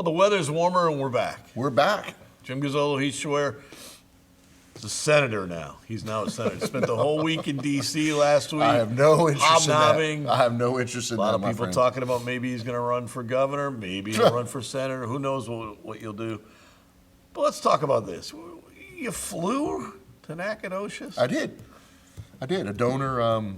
Well, the weather's warmer and we're back. We're back. Jim Gazzolo, Heath Schroyer, is a senator now. He's now a senator. Spent the whole week in D.C. last week. I have no interest in hobnobbing. that. I have no interest in that, A lot of my people friend. talking about maybe he's going to run for governor, maybe he'll run for senator. Who knows what you'll do. But let's talk about this. You flew to Nacogdoches? I did. A donor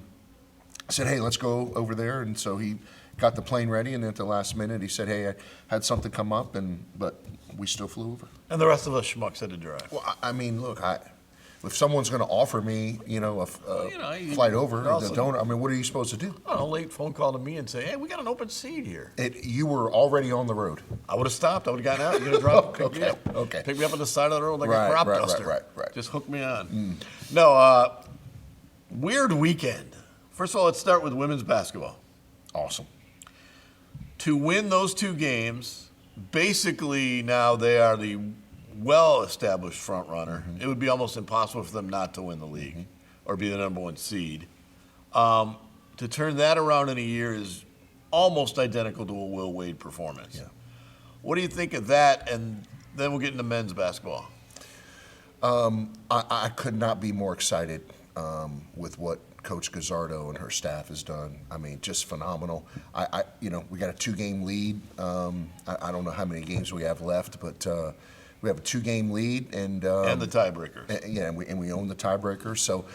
said, hey, let's go over there. And so he got the plane ready, and then at the last minute he said, hey, I had something come up, but we still flew over. And the rest of us schmucks had to drive. Well, I mean, look, if someone's going to offer me, a flight over, also, the donor, I mean, what are you supposed to do? A late phone call to me and say, hey, we got an open seat here. You were already on the road. I would have stopped. I would have gotten out. You're going to drop pick me up. Okay. Pick me up on the side of the road like a crop duster. Right. Just hook me on. No, weird weekend. First of all, let's start with women's basketball. Awesome. To win those two games, basically now they are the well-established front runner. It would be almost impossible for them not to win the league or be the number one seed. To turn that around in a year is almost identical to a Will Wade performance. Yeah. What do you think of that? And then we'll get into men's basketball. I could not be more excited with what Coach Gazzardo and her staff has done. I mean, just phenomenal. We got a 2-game lead. I don't know how many games we have left, but we have a 2-game lead, and the tiebreaker. And we own the tiebreaker. So,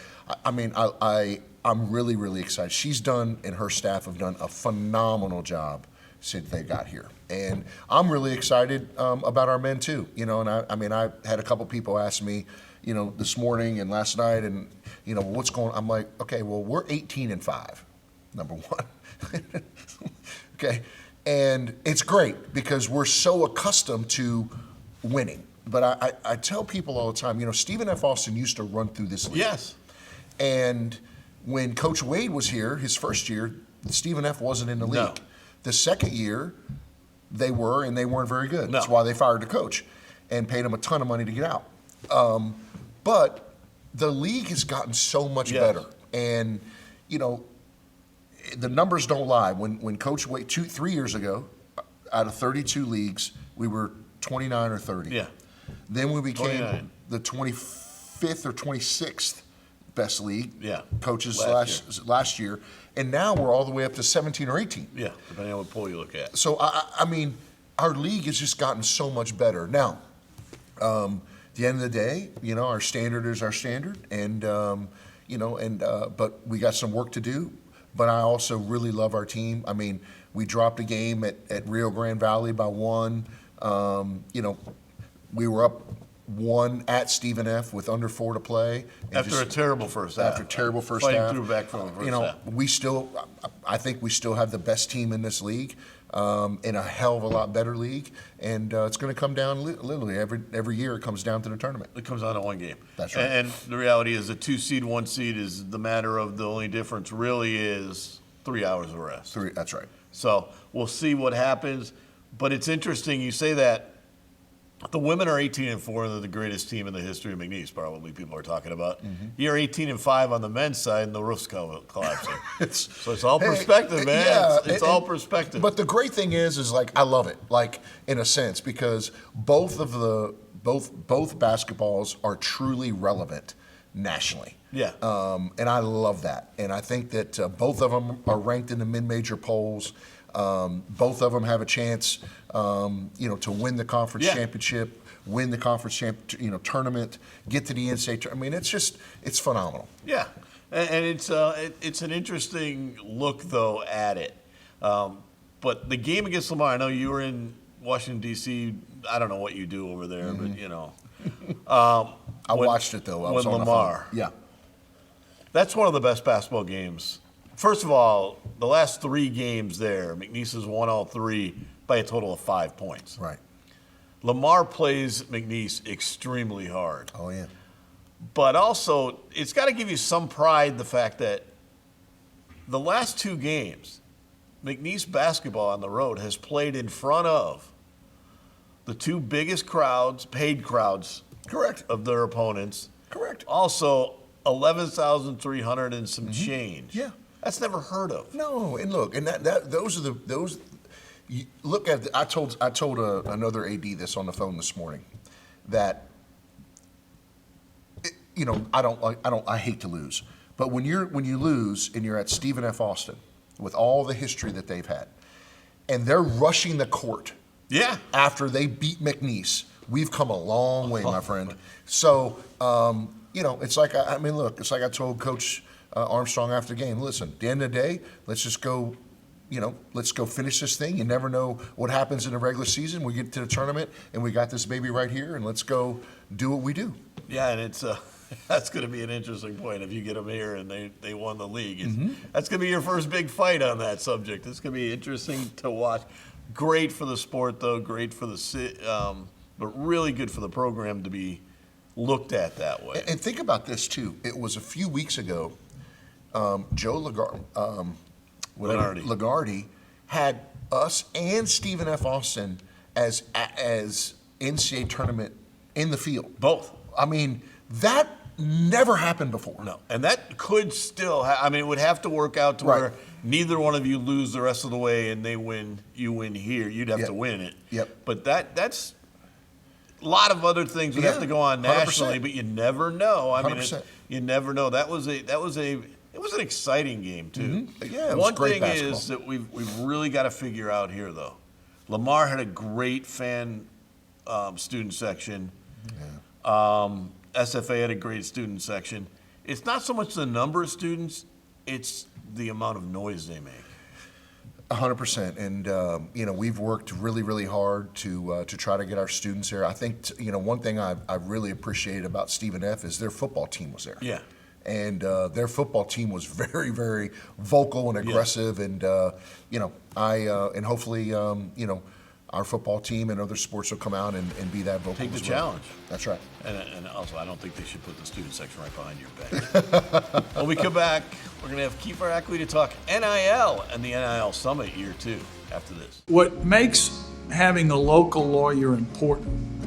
I'm really, really excited. She's done, and her staff have done a phenomenal job since they got here. And I'm really excited about our men too. And I had a couple people ask me, this morning and last night, and what's going on? I'm like, okay, well, we're 18-5, number one. Okay, and it's great because we're so accustomed to winning. But I tell people all the time, Stephen F. Austin used to run through this league. Yes. And when Coach Wade was here, his first year, Stephen F. wasn't in the league. No. The second year, they were, and they weren't very good. No. That's why they fired the coach and paid him a ton of money to get out. But the league has gotten so much better. And, the numbers don't lie. When Coach Wade, 3 years ago, out of 32 leagues, we were 29 or 30. Yeah. Then we became 29. the 25th or 26th best league. Yeah. Coaches last year. And now we're all the way up to 17 or 18. Yeah, depending on what poll you look at. So, I mean, our league has just gotten so much better. Now, at the end of the day, our standard is our standard. And, but we got some work to do. But I also really love our team. I mean, we dropped a game at Rio Grande Valley by 1. We were up 1 at Stephen F. with under 4 to play. After a terrible first half. After a terrible first Fighting half. through back from the first half. I think we still have the best team in this league, in a hell of a lot better league. And it's going to come down literally every year. It comes down to the tournament. It comes down to one game. That's right. And the reality is a 2 seed, 1 seed is the matter of the only difference really is 3 hours of rest. That's right. So we'll see what happens. But it's interesting you say that. The women are 18-4, and they're the greatest team in the history of McNeese, probably people are talking about. You're 18-5 on the men's side, and the roof's collapsing. So it's all perspective, man. Yeah, it's all perspective. But the great thing is like, I love it, like, in a sense, because both basketballs are truly relevant nationally. Yeah. And I love that. And I think that both of them are ranked in the mid-major polls. Both of them have a chance, to win the conference championship, win the conference tournament, get to the NCAA. I mean, it's phenomenal. Yeah, and it's an interesting look though at it. But the game against Lamar, I know you were in Washington D.C. I don't know what you do over there, but I watched it though. I was on Lamar. The phone. Yeah, that's one of the best basketball games. First of all, the last 3 games there, McNeese has won all 3 by a total of 5 points. right. Lamar plays McNeese extremely hard. Oh yeah. But also, it's got to give you some pride, the fact that the last 2 games, McNeese basketball on the road has played in front of the 2 biggest crowds, paid crowds, Correct. of their opponents. Correct. Also, 11,300 and some change. Yeah. That's never heard of. No, and look, and those look at I told another AD this on the phone this morning, that I hate to lose, but when you lose and you're at Stephen F. Austin with all the history that they've had, and they're rushing the court, after they beat McNeese, we've come a long way, my friend. So it's like it's like I told Coach Armstrong after the game. Listen, at the end of the day, let's just go. Let's go finish this thing. You never know what happens in the regular season. We get to the tournament, and we got this baby right here, and let's go do what we do. Yeah, and it's that's going to be an interesting point if you get them here and they won the league. That's going to be your first big fight on that subject. It's going to be interesting to watch. Great for the sport, though. Great for the but really good for the program to be looked at that way. And think about this too. It was a few weeks ago. Joe Lagarde had us and Stephen F. Austin as NCAA tournament in the field. Both. I mean, that never happened before. No, and that could still it would have to work out to where neither one of you lose the rest of the way and they win, you win here. You'd have to win it. Yep. But that's a lot of other things would have to go on nationally, 100%. But you never know. 100%. You never know. It was an exciting game too. Yeah, it was One great thing basketball. is that we've really got to figure out here though. Lamar had a great fan student section. SFA had a great student section. It's not so much the number of students; it's the amount of noise they make. 100%, and we've worked really, really hard to try to get our students here. I think one thing I really appreciated about Stephen F. is their football team was there. Yeah. And their football team was very, very vocal and aggressive, and and hopefully our football team and other sports will come out and be that vocal. Take the as well. challenge. That's right. And also, I don't think they should put the student section right behind your back. When we come back, we're going to have Keifer Ackley to talk NIL and the NIL Summit year 2 after this. What makes having a local lawyer important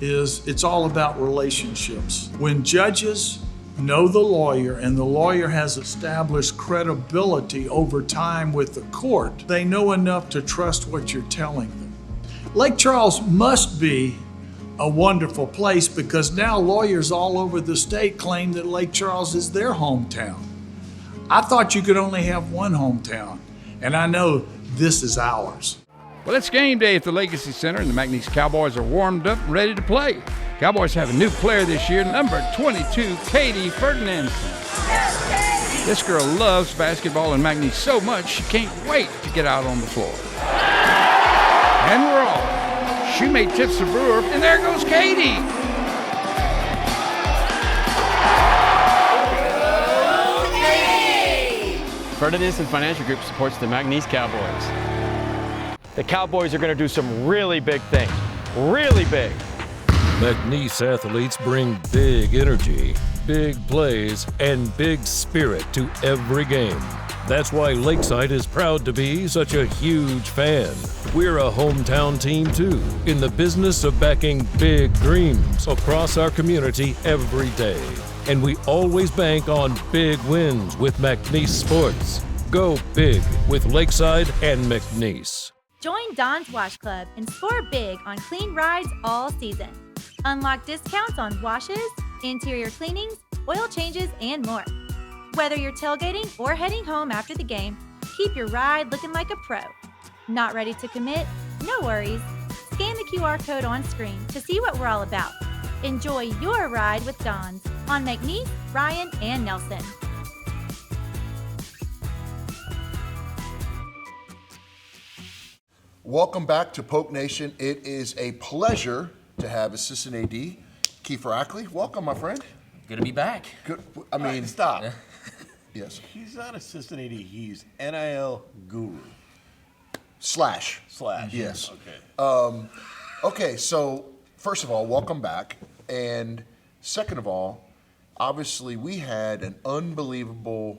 is it's all about relationships. When judges know the lawyer and the lawyer has established credibility over time with the court, they know enough to trust what you're telling them. Lake Charles must be a wonderful place because now lawyers all over the state claim that Lake Charles is their hometown. I thought you could only have one hometown, and I know this is ours. Well, it's game day at the Legacy Center, and the McNeese Cowboys are warmed up and ready to play. Cowboys have a new player this year, number 22, Katie Ferdinandson. This girl loves basketball and McNeese so much she can't wait to get out on the floor. And we're off. Shoemate tips the brewer, and there goes Katie. Ferdinandson Financial Group supports the McNeese Cowboys. The Cowboys are going to do some really big things. Really big. McNeese athletes bring big energy, big plays, and big spirit to every game. That's why Lakeside is proud to be such a huge fan. We're a hometown team too, in the business of backing big dreams across our community every day. And we always bank on big wins with McNeese Sports. Go big with Lakeside and McNeese. Join Don's Wash Club and score big on clean rides all season. Unlock discounts on washes, interior cleanings, oil changes, and more. Whether you're tailgating or heading home after the game, keep your ride looking like a pro. Not ready to commit? No worries. Scan the QR code on screen to see what we're all about. Enjoy your ride with Don's on McNeese, Ryan, and Nelson. Welcome back to Poke Nation. It is a pleasure to have Assistant AD Keifer Ackley. Welcome, my friend. Good to be back. Good. Stop. Yes. He's not assistant AD. He's NIL guru. Slash. Yes. Okay. Okay, so first of all, welcome back. And second of all, obviously we had an unbelievable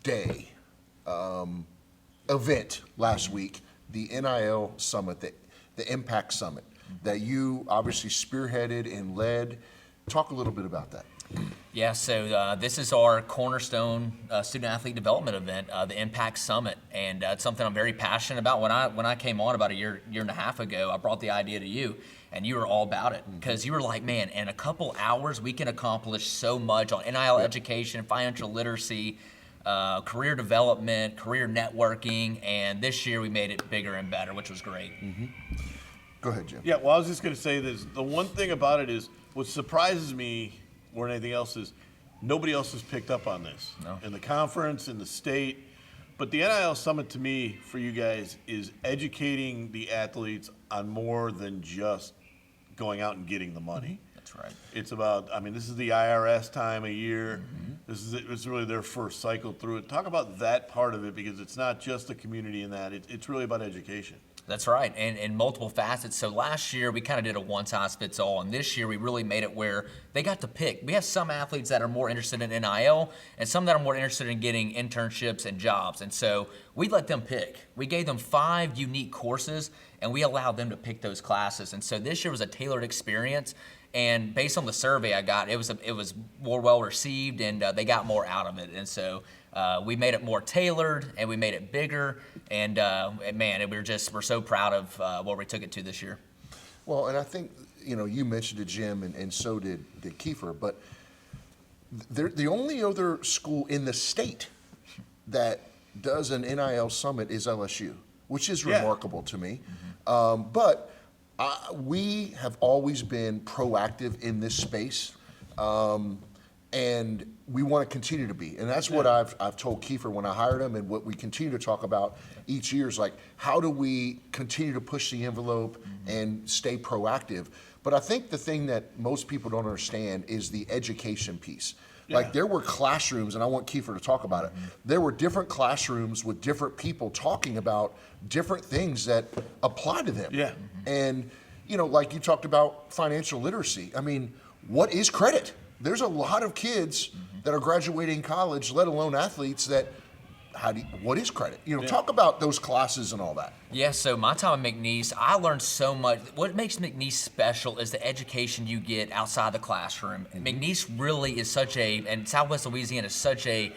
day, event last week, the NIL Summit, the M-Pact Summit, that you obviously spearheaded and led. Talk a little bit about that. Yeah, so this is our cornerstone student-athlete development event, the M-Pact Summit, and it's something I'm very passionate about. When I came on about a year and a half ago, I brought the idea to you, and you were all about it because you were like, man, in a couple hours we can accomplish so much on NIL education, financial literacy, career development, career networking, and this year we made it bigger and better, which was great. Go ahead, Jim. Yeah, well, I was just going to say this. The one thing about it is what surprises me more than anything else is nobody else has picked up on this. No. In the conference, in the state. But the NIL Summit to me, for you guys, is educating the athletes on more than just going out and getting the money. That's right. It's about, I mean, this is the IRS time of year. It's really their first cycle through it. Talk about that part of it because it's not just the community in that. It's really about education. That's right, and multiple facets. So last year we kind of did a one-size-fits-all, and this year we really made it where they got to pick. We have some athletes that are more interested in NIL, and some that are more interested in getting internships and jobs. And so we let them pick. We gave them 5 unique courses, and we allowed them to pick those classes. And so this year was a tailored experience. And based on the survey I got, it was more well received, and they got more out of it. And so we made it more tailored, and we made it bigger. And man, we're so proud of where we took it to this year. Well, and I think you mentioned it, Jim, and so did Keifer, but they're the only other school in the state that does an NIL summit is LSU, which is remarkable to me. But we have always been proactive in this space, and we want to continue to be. And that's what I've told Keifer when I hired him, and what we continue to talk about each year is like, how do we continue to push the envelope and stay proactive? But I think the thing that most people don't understand is the education piece. Like there were classrooms, and I want Keifer to talk about it. There were different classrooms with different people talking about different things that apply to them. Yeah. And, like you talked about financial literacy. I mean, what is credit? There's a lot of kids that are graduating college, let alone athletes, that what is credit? Talk about those classes and all that. Yeah, so my time at McNeese, I learned so much. What makes McNeese special is the education you get outside the classroom. McNeese really is and Southwest Louisiana is such a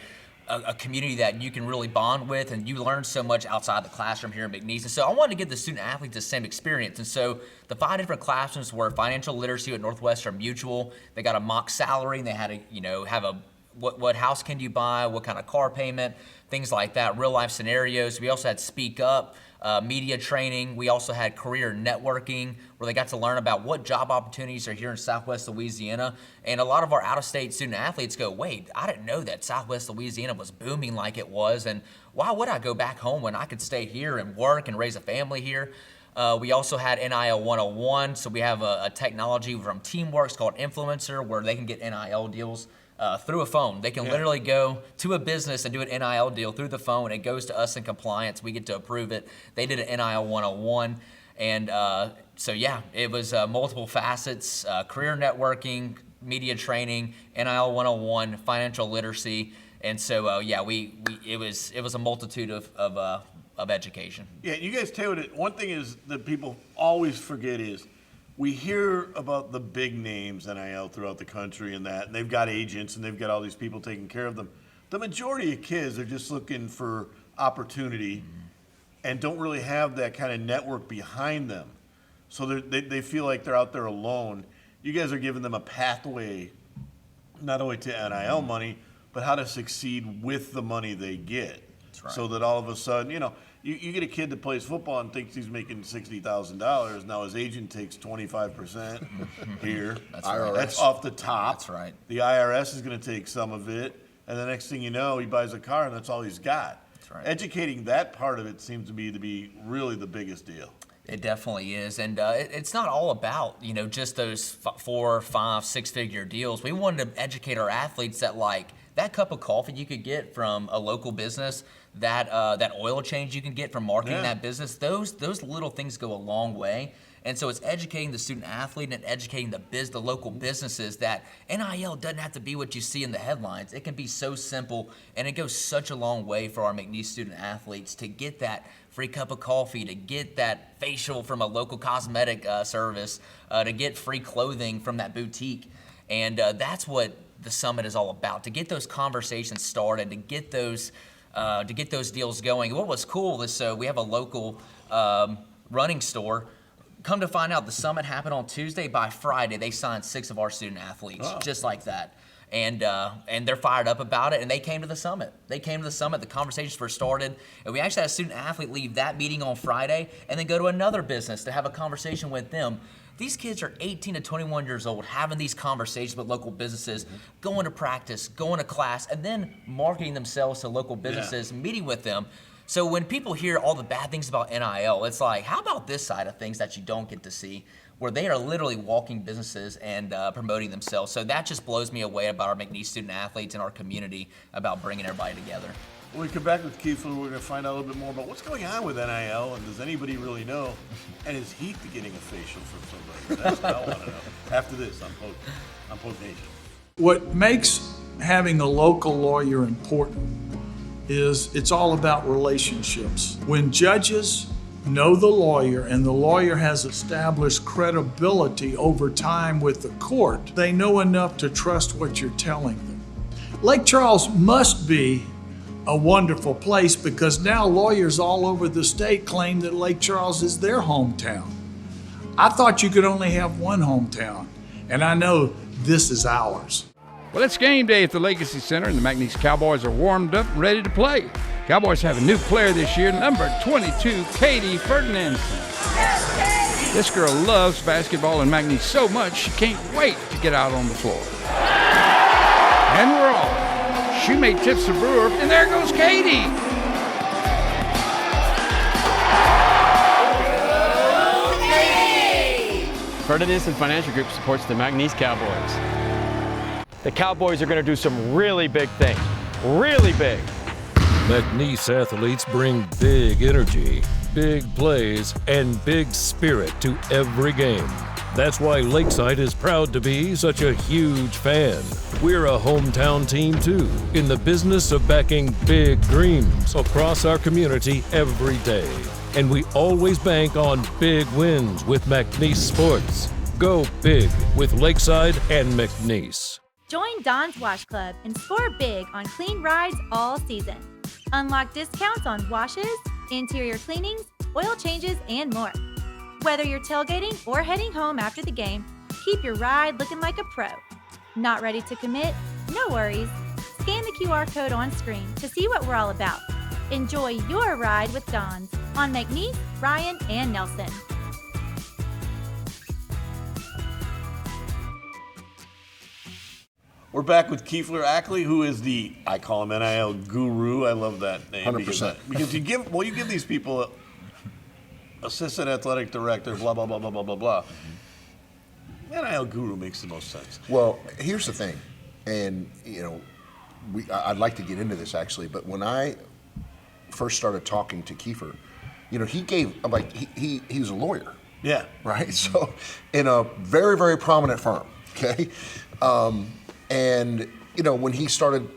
community that you can really bond with, and you learn so much outside the classroom here at McNeese. And so I wanted to give the student athletes the same experience. And so the 5 different classrooms were financial literacy at Northwestern Mutual. They got a mock salary, and they had to, have what house can you buy, what kind of car payment, things like that, real life scenarios. We also had Speak Up, media training. We also had career networking, where they got to learn about what job opportunities are here in Southwest Louisiana. And a lot of our out-of-state student athletes go, wait, I didn't know that Southwest Louisiana was booming like it was, and why would I go back home when I could stay here and work and raise a family here? We also had NIL 101, so we have a technology from Teamworks called Influencer, where they can get NIL deals through a phone. They can literally go to a business and do an NIL deal through the phone. It goes to us in compliance. We get to approve it. They did an NIL 101. And it was multiple facets, career networking, media training, NIL 101, financial literacy. And so, it was a multitude of education. Yeah, you guys tailored it. One thing is that people always forget is we hear about the big names NIL throughout the country and they've got agents and they've got all these people taking care of them. The majority of kids are just looking for opportunity and don't really have that kind of network behind them. So they feel like they're out there alone. You guys are giving them a pathway, not only to NIL money, but how to succeed with the money they get. That's right. So that all of a sudden, you get a kid that plays football and thinks he's making $60,000. Now his agent takes 25% here. That's right. That's off the top. That's right. The IRS is going to take some of it, and the next thing you know, he buys a car and that's all he's got. That's right. Educating that part of it seems to be really the biggest deal. It definitely is, and it's not all about just those 4, 5, 6-figure deals. We wanted to educate our athletes that cup of coffee you could get from a local business, that oil change you can get from marketing that business. Those little things go a long way. And so it's educating the student athlete and educating the local businesses that NIL doesn't have to be what you see in the headlines. It can be so simple, and it goes such a long way for our McNeese student athletes to get that free cup of coffee, to get that facial from a local cosmetic service, to get free clothing from that boutique. And that's what the summit is all about, to get those conversations started, to get those deals going. What was cool is, so we have a local running store. Come to find out, the summit happened on Tuesday. By Friday, they signed 6 of our student athletes, just like that. And they're fired up about it, and they came to the summit. The conversations first started, and we actually had a student athlete leave that meeting on Friday and then go to another business to have a conversation with them. These kids are 18 to 21 years old, having these conversations with local businesses, going to practice, going to class, and then marketing themselves to local businesses, meeting with them. So when people hear all the bad things about NIL, it's like, how about this side of things that you don't get to see, where they are literally walking businesses and promoting themselves. So that just blows me away about our McNeese student athletes and our community, about bringing everybody together. When we come back with Keifer, we're going to find out a little bit more about what's going on with NIL, and does anybody really know? And is Heath getting a facial from somebody? That's what I want to know. After this, on Post Nation. What makes having a local lawyer important is it's all about relationships. When judges know the lawyer and the lawyer has established credibility over time with the court, they know enough to trust what you're telling them. Lake Charles must be a wonderful place, because now lawyers all over the state claim that Lake Charles is their hometown. I thought you could only have one hometown, and I know this is ours. Well, it's game day at the Legacy Center, and the McNeese Cowboys are warmed up and ready to play. Cowboys have a new player this year, number 22, Katie Ferdinandson. This girl loves basketball and McNeese so much she can't wait to get out on the floor. And we're off. Shoemate tips the brewer, and there goes Katie. Ferdinandson Financial Group supports the McNeese Cowboys. The Cowboys are going to do some really big things. Really big. McNeese athletes bring big energy, big plays, and big spirit to every game. That's why Lakeside is proud to be such a huge fan. We're a hometown team too, in the business of backing big dreams across our community every day. And we always bank on big wins with McNeese Sports. Go big with Lakeside and McNeese. Join Don's Wash Club and score big on clean rides all season. Unlock discounts on washes, interior cleanings, oil changes, and more. Whether you're tailgating or heading home after the game, keep your ride looking like a pro. Not ready to commit? No worries. Scan the QR code on screen to see what we're all about. Enjoy your ride with Don's on McNeese, Ryan, and Nelson. We're back with Keifer Ackley, who is I call him NIL guru. I love that name. 100%. Because you give these people assistant athletic director, blah, blah, blah, blah, blah, blah, blah. NIL guru makes the most sense. Well, here's the thing, and I'd like to get into this actually, but when I first started talking to Keifer, he was a lawyer. Yeah. Right? So in a very, very prominent firm, okay? And when he started,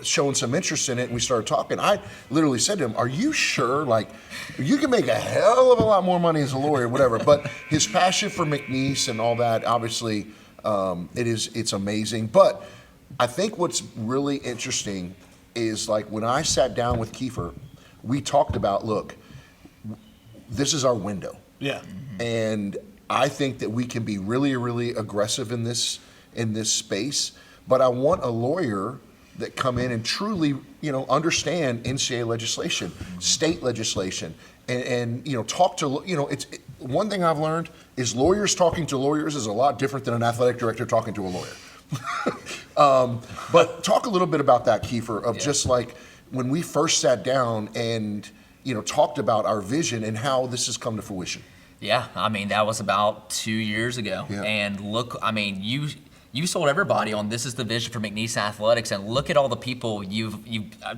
showing some interest in it and we started talking, I literally said to him, are you sure? Like, you can make a hell of a lot more money as a lawyer, whatever. But his passion for McNeese and all that, obviously, it's amazing. But I think what's really interesting is, like, when I sat down with Keifer, we talked about, look, this is our window. Yeah. And I think that we can be really, really aggressive in this space. But I want a lawyer that come in and truly, understand NCAA legislation, state legislation, and talk to, one thing I've learned is lawyers talking to lawyers is a lot different than an athletic director talking to a lawyer. But talk a little bit about that, Keifer, of just like when we first sat down and, talked about our vision and how this has come to fruition. Yeah, that was about 2 years ago. Yeah. And look, you sold everybody on this is the vision for McNeese Athletics, and look at all the people you've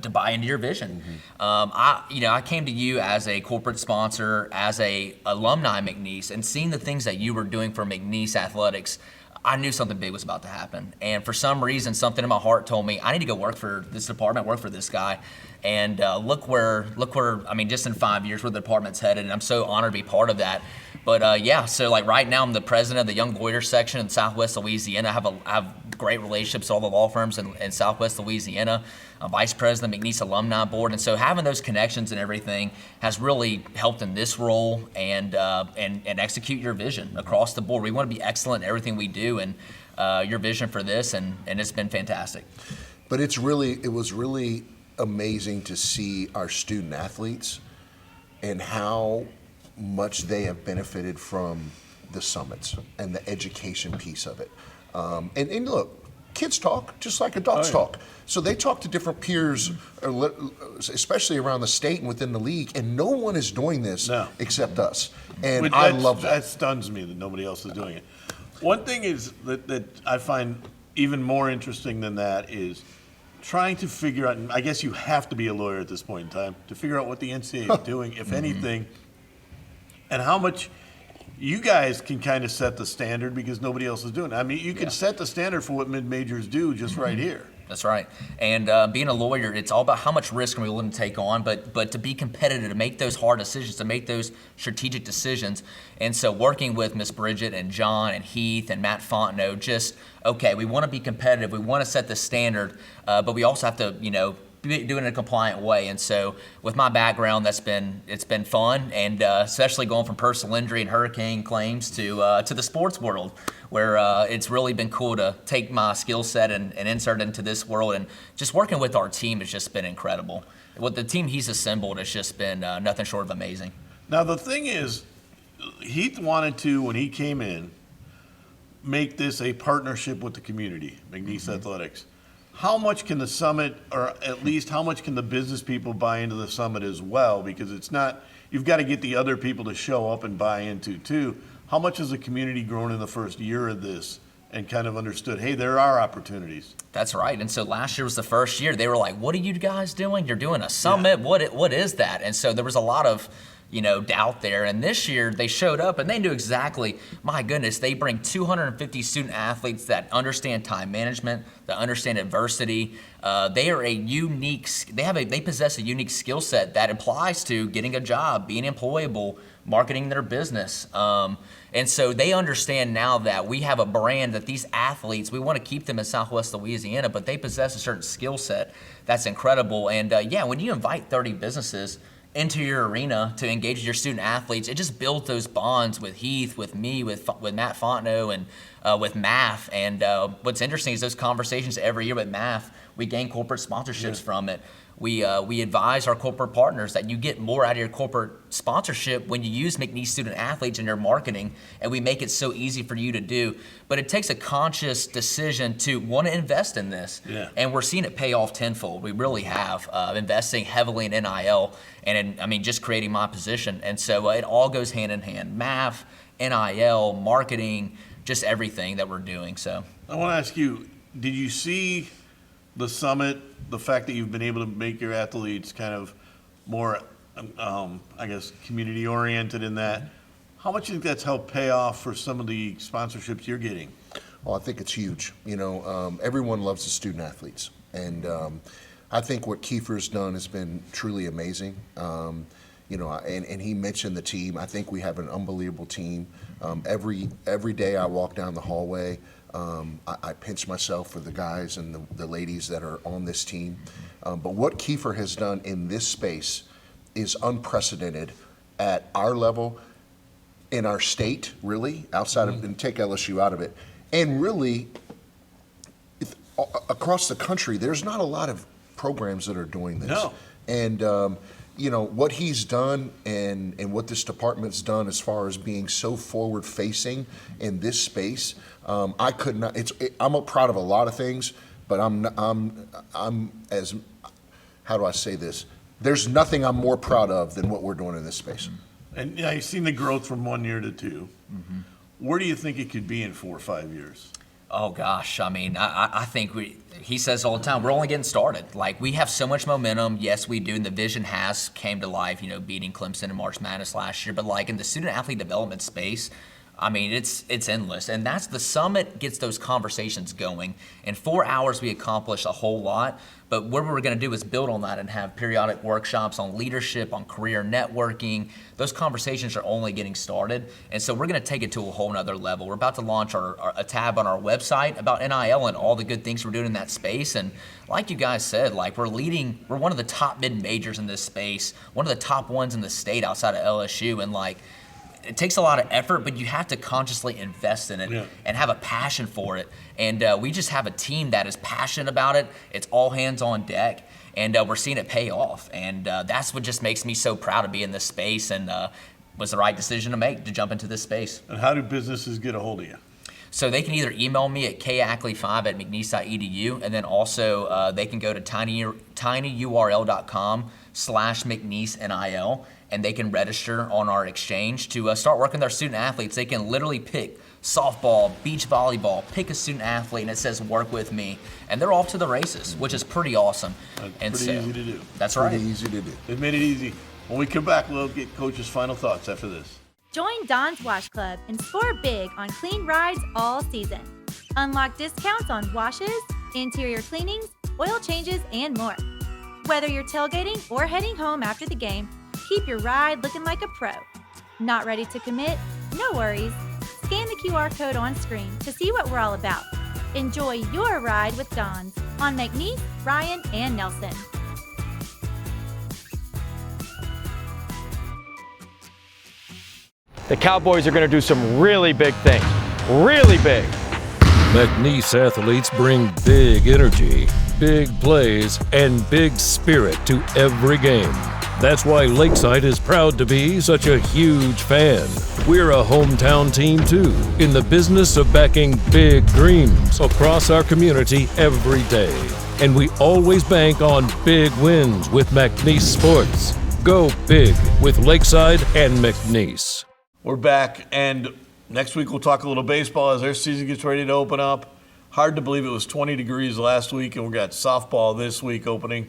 to buy into your vision. I came to you as a corporate sponsor, as a alumni McNeese, and seeing the things that you were doing for McNeese Athletics, I knew something big was about to happen. And for some reason, something in my heart told me, I need to go work for this department, work for this guy. And look where, I mean, just in 5 years where the department's headed. And I'm so honored to be part of that. But yeah, so like right now I'm the president of the Young Loiter section in Southwest Louisiana. I have great relationships with all the law firms in Southwest Louisiana. I'm vice president of McNeese Alumni Board. And so having those connections and everything has really helped in this role and execute your vision across the board. We want to be excellent in everything we do, and your vision for this, and it's been fantastic. But it was really amazing to see our student athletes and how much they have benefited from the summits and the education piece of it. And look, kids talk just like adults talk. So they talk to different peers, especially around the state and within the league, and no one is doing this except us. And I love that. That stuns me that nobody else is doing it. One thing is that I find even more interesting than that is trying to figure out, and I guess you have to be a lawyer at this point in time, to figure out what the NCAA is doing, if anything, and how much you guys can kind of set the standard because nobody else is doing it. I mean, you can set the standard for what mid-majors do just right here. That's right. And being a lawyer, it's all about how much risk are we willing to take on, but to be competitive, to make those hard decisions, to make those strategic decisions. And so working with Miss Bridget and John and Heath and Matt Fontenot, okay, we want to be competitive, we want to set the standard, but we also have to, do it in a compliant way. And so with my background, it's been fun, and especially going from personal injury and hurricane claims to the sports world, where it's really been cool to take my skill set and insert into this world. And just working with our team has just been incredible. What the team he's assembled has just been nothing short of amazing. Now the thing is, Heath wanted to, when he came in, make this a partnership with the community, McNeese Athletics. How much can the summit, or at least how much can the business people buy into the summit as well? Because it's not, you've got to get the other people to show up and buy into too. How much has the community grown in the first year of this and kind of understood, hey, there are opportunities? That's right. And so last year was the first year. They were like, what are you guys doing? You're doing a summit? Yeah. What is that? And so there was a lot of doubt there. And this year they showed up and they knew exactly, my goodness, they bring 250 student athletes that understand time management, that understand adversity. They possess a unique skill set that applies to getting a job, being employable, marketing their business. And so they understand now that we have a brand that these athletes, we want to keep them in Southwest Louisiana, but they possess a certain skill set that's incredible. And when you invite 30 businesses into your arena to engage with your student athletes, it just builds those bonds with Heath, with me, with Matt Fontenot, and with MAF. And what's interesting is those conversations every year with MAF, we gain corporate sponsorships from it. We advise our corporate partners that you get more out of your corporate sponsorship when you use McNeese student athletes in your marketing, and we make it so easy for you to do. But it takes a conscious decision to want to invest in this, and we're seeing it pay off tenfold. We really have, investing heavily in NIL and just creating my position. And so it all goes hand in hand. MAF, NIL, marketing, just everything that we're doing. So I want to ask you, did you see the summit, the fact that you've been able to make your athletes kind of more, community oriented in that, how much do you think that's helped pay off for some of the sponsorships you're getting? Well, I think it's huge. Everyone loves the student athletes. And I think what Keifer's done has been truly amazing. And he mentioned the team. I think we have an unbelievable team. Every day I walk down the hallway, I pinch myself for the guys and the ladies that are on this team. But what Keifer has done in this space is unprecedented at our level, in our state, really, outside of, and take LSU out of it. And really, across the country, there's not a lot of programs that are doing this. No. And, what he's done and what this department's done as far as being so forward-facing in this space, I could not. I'm proud of a lot of things, but I'm as, how do I say this? There's nothing I'm more proud of than what we're doing in this space. And you've seen the growth from 1 year to two. Mm-hmm. Where do you think it could be in 4 or 5 years? Oh gosh, I think he says all the time, we're only getting started. Like, we have so much momentum. Yes, we do, and the vision has came to life, beating Clemson in March Madness last year. But like in the student athlete development space, I mean, it's endless. And that's the summit gets those conversations going. In 4 hours, we accomplish a whole lot. But what we're going to do is build on that and have periodic workshops on leadership, on career networking. Those conversations are only getting started. And so we're going to take it to a whole nother level. We're about to launch a tab on our website about NIL and all the good things we're doing in that space. And like you guys said, like we're one of the top mid-majors in this space, one of the top ones in the state outside of LSU. And like, it takes a lot of effort, but you have to consciously invest in it and have a passion for it. And we just have a team that is passionate about it. It's all hands on deck, and we're seeing it pay off. And that's what just makes me so proud to be in this space, and was the right decision to make to jump into this space. And how do businesses get a hold of you? So they can either email me at kackley5@mcneese.edu, and then also they can go to tinyurl.com/McNeese-NIL, and they can register on our exchange to start working with our student athletes. They can literally pick softball, beach volleyball, pick a student athlete, and it says work with me, and they're off to the races, which is pretty awesome. Pretty easy to do. That's right. Pretty easy to do. They've made it easy. When we come back, we'll get Coach's final thoughts after this. Join Don's Wash Club and score big on clean rides all season. Unlock discounts on washes, interior cleanings, oil changes, and more. Whether you're tailgating or heading home after the game, keep your ride looking like a pro. Not ready to commit? No worries. Scan the QR code on screen to see what we're all about. Enjoy your ride with Don's on McNeese, Ryan, and Nelson. The Cowboys are going to do some really big things. Really big. McNeese athletes bring big energy, big plays, and big spirit to every game. That's why Lakeside is proud to be such a huge fan. We're a hometown team too, in the business of backing big dreams across our community every day. And we always bank on big wins with McNeese Sports. Go big with Lakeside and McNeese. We're back, and next week we'll talk a little baseball as their season gets ready to open up. Hard to believe it was 20 degrees last week, and we got softball this week opening.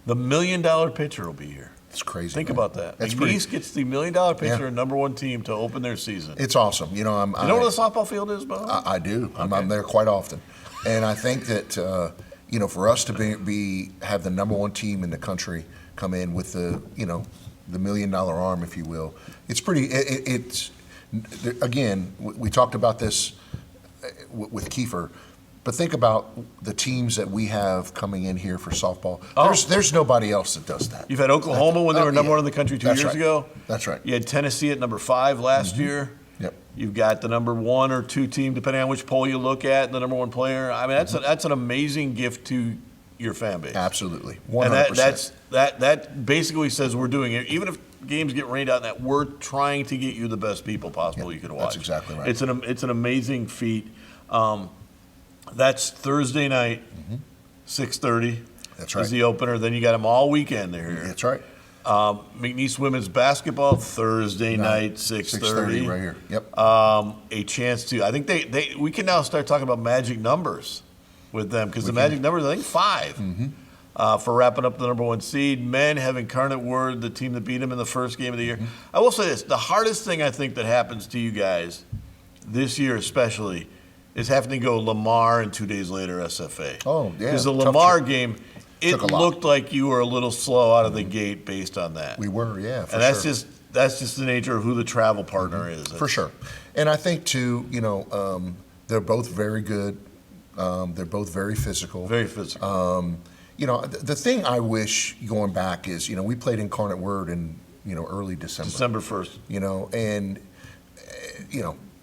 The $1 million pitcher will be here. It's crazy. Think man. about that. That's McNeese gets the $1 million pitcher and #1 team to open their season. It's awesome. You know, You know where the softball field is, Bo? I do. Okay. I'm there quite often, and I think that you know, for us to have the #1 team in the country come in with the $1 million arm, if you will, it's pretty. It's again, we talked about this with Keifer. But think about the teams that we have coming in here for softball. There's nobody else that does that. You've had Oklahoma when they were #1 in the country 2 years ago. That's right. You had Tennessee at #5 last year. Yep. You've got the #1 or 2 team, depending on which poll you look at, the #1 player. I mean, that's an amazing gift to your fan base. Absolutely, 100%. And that basically says we're doing it. Even if games get rained out, that we're trying to get you the best people possible you could watch. That's exactly right. It's an amazing feat. That's Thursday night, 6:30. That's right. Is the opener. Then you got them all weekend. They're here. That's right. McNeese women's basketball Thursday night, 6:30 right here. Yep. A chance to. I think we can now start talking about magic numbers with them because the magic numbers, I think 5 for wrapping up the #1 seed. Men have Incarnate Word, the team that beat them in the first game of the year. I will say this: the hardest thing I think that happens to you guys this year, especially, is having to go Lamar and 2 days later SFA. Oh, yeah. Because the Tough Lamar trip. game, it Took a lot. looked like you were a little slow out of the gate based on that. We were, yeah, for And that's sure. just the nature of who the travel partner is. For sure. And I think too, they're both very good. They're both very physical. Very physical. The thing I wish going back is, we played Incarnate Word in, early December. December 1st.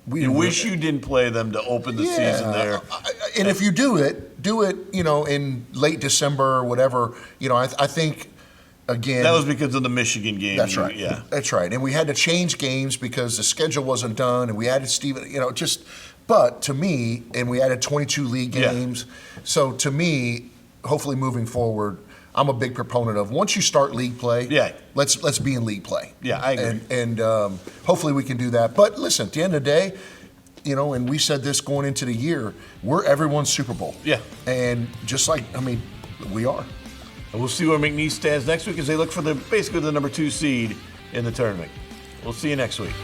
We You wish you didn't play them to open the season there. And if you do it, in late December or whatever. I think, again. That was because of the Michigan game. That's right. Yeah. That's right. And we had to change games because the schedule wasn't done, and we added Steven, but to me, and we added 22 league games. So to me, hopefully moving forward, I'm a big proponent of once you start league play, let's be in league play. Yeah, I agree. And hopefully we can do that. But listen, at the end of the day, and we said this going into the year, we're everyone's Super Bowl. Yeah. And just like, we are. And we'll see where McNeese stands next week as they look for basically the #2 seed in the tournament. We'll see you next week.